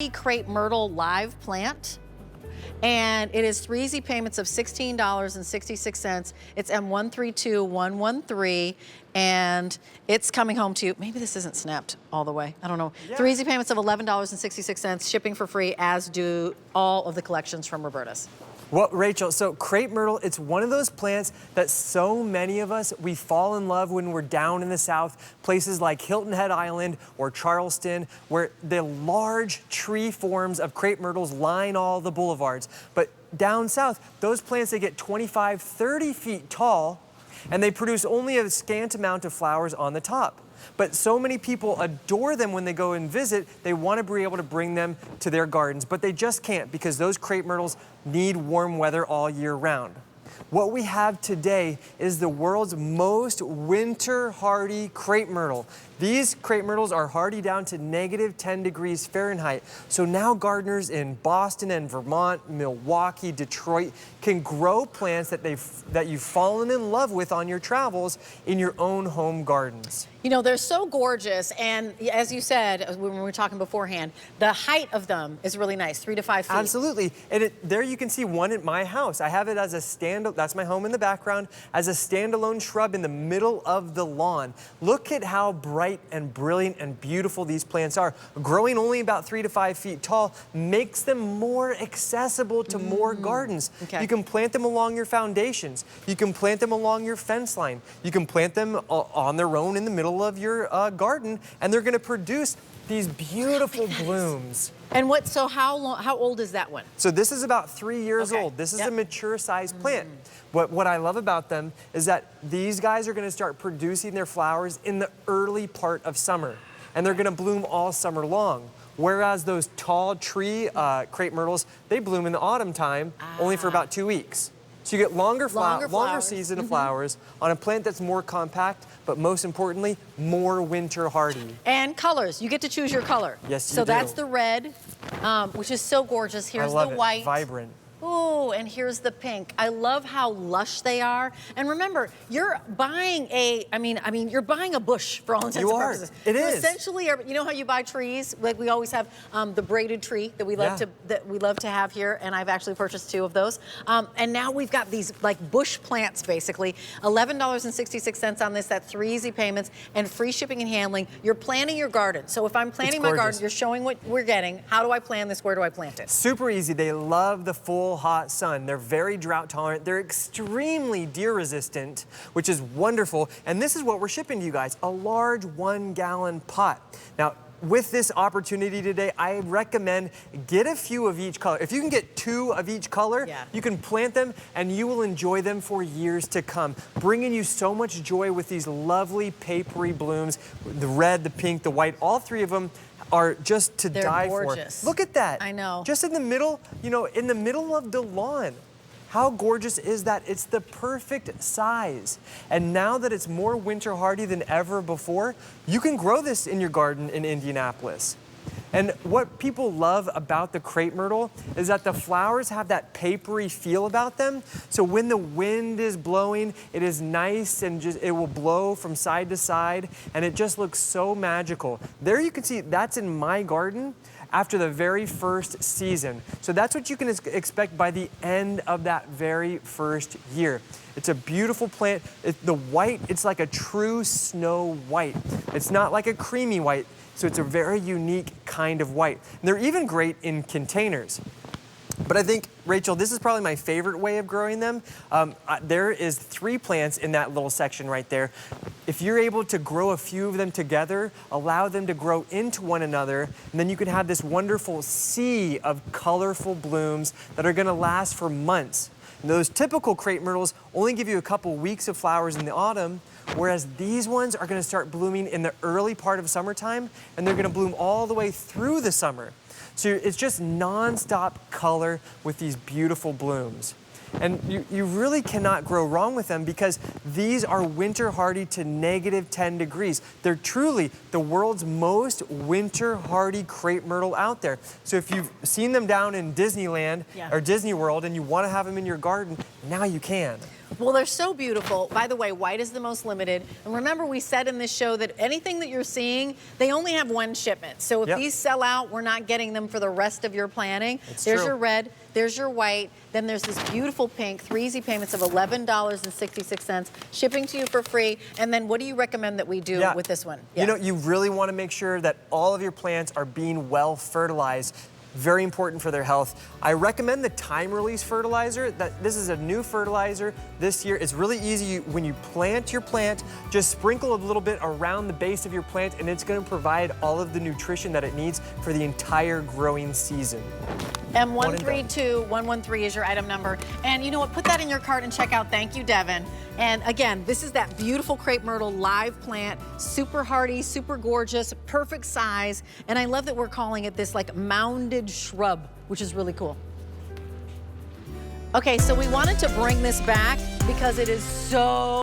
hardy crepe myrtle live plant. And it is 3 easy payments of $16.66. It's M132113, and it's coming home to you. Maybe this isn't snapped all the way. I don't know. Yeah. 3 easy payments of $11.66, shipping for free, as do all of the collections from Roberta's. Well, Rachel, so crepe myrtle, it's one of those plants that so many of us, we fall in love when we're down in the South, places like Hilton Head Island or Charleston, where the large tree forms of crepe myrtles line all the boulevards. But down south, those plants, they get 25, 30 feet tall, and they produce only a scant amount of flowers on the top. But so many people adore them when they go and visit. They want to be able to bring them to their gardens, but they just can't because those crepe myrtles need warm weather all year round. What we have today is the world's most winter hardy crepe myrtle. These crepe myrtles are hardy down to -10 degrees Fahrenheit. So now gardeners in Boston and Vermont, Milwaukee, Detroit can grow plants that you've fallen in love with on your travels in your own home gardens. You know, they're so gorgeous, and as you said when we were talking beforehand, the height of them is really nice, 3 to 5 feet. Absolutely, and there you can see one at my house. I have it as a that's my home in the background, as a standalone shrub in the middle of the lawn. Look at how bright and brilliant and beautiful these plants are. Growing only about 3 to 5 feet tall makes them more accessible to more gardens. Okay. You can plant them along your foundations. You can plant them along your fence line. You can plant them on their own in the middle of your garden, and they're going to produce these beautiful blooms. And how old is that one? So this is about 3 years old. This is a mature sized plant. But what I love about them is that these guys are going to start producing their flowers in the early part of summer, and they're going to bloom all summer long. Whereas those tall tree crepe myrtles, they bloom in the autumn time, only for about 2 weeks. So you get longer season of flowers on a plant that's more compact, but most importantly, more winter hardy. And colors, you get to choose your color. Yes, you do. So do. that's the red, which is so gorgeous. Here's the white. Vibrant. Ooh, and here's the pink. I love how lush they are. And remember, you're buying you're buying a bush for all intents and purposes. It is. Essentially, you know how you buy trees? Like we always have the braided tree that we love to have here, and I've actually purchased 2 of those. And now we've got these like bush plants, basically. $11.66 on this. That's 3 easy payments and free shipping and handling. You're planting your garden. So if I'm planting my garden, you're showing what we're getting. How do I plan this? Where do I plant it? Super easy. They love the full hot sun. They're very drought tolerant. They're extremely deer resistant, which is wonderful. And this is what we're shipping to you guys, a large 1-gallon pot. Now, with this opportunity today, I recommend get a few of each color. If you can get 2 of each color, you can plant them and you will enjoy them for years to come, bringing you so much joy with these lovely papery blooms, the red, the pink, the white, all 3 of them are just to die gorgeous. for. Look at that. I know. Just in the middle, in the middle of the lawn. How gorgeous is that? It's the perfect size. And now that it's more winter hardy than ever before, you can grow this in your garden in Indianapolis. And what people love about the crepe myrtle is that the flowers have that papery feel about them. So when the wind is blowing, it is nice and it will blow from side to side, and it just looks so magical. There you can see that's in my garden after the very first season. So that's what you can expect by the end of that very first year. It's a beautiful plant. The white, it's like a true snow white. It's not like a creamy white. So it's a very unique kind of white. And they're even great in containers. But I think, Rachel, this is probably my favorite way of growing them. There is 3 plants in that little section right there. If you're able to grow a few of them together, allow them to grow into one another, and then you can have this wonderful sea of colorful blooms that are gonna last for months. And those typical crepe myrtles only give you a couple weeks of flowers in the autumn, whereas these ones are gonna start blooming in the early part of summertime, and they're gonna bloom all the way through the summer. So it's just nonstop color with these beautiful blooms. And you really cannot grow wrong with them because these are winter hardy to -10 degrees. They're truly the world's most winter hardy crepe myrtle out there. So if you've seen them down in Disneyland or Disney World and you want to have them in your garden, now you can. Well, they're so beautiful. By the way, white is the most limited. And remember, we said in this show that anything that you're seeing, they only have one shipment. So if these sell out, we're not getting them for the rest of your planning. There's your red, there's your white, then there's this beautiful pink, 3 easy payments of $11.66, shipping to you for free. And then what do you recommend that we do with this one? You know, you really want to make sure that all of your plants are being well fertilized. Very important for their health. I recommend the time release fertilizer. This is a new fertilizer this year. It's really easy. When you plant your plant, just sprinkle a little bit around the base of your plant and it's going to provide all of the nutrition that it needs for the entire growing season. M132113 is your item number. And you know what, put that in your cart and check out. Thank you, Devin. And again, this is that beautiful Crepe Myrtle live plant, super hardy, super gorgeous, perfect size. And I love that we're calling it this like mounded shrub, which is really cool. Okay, so we wanted to bring this back because it is so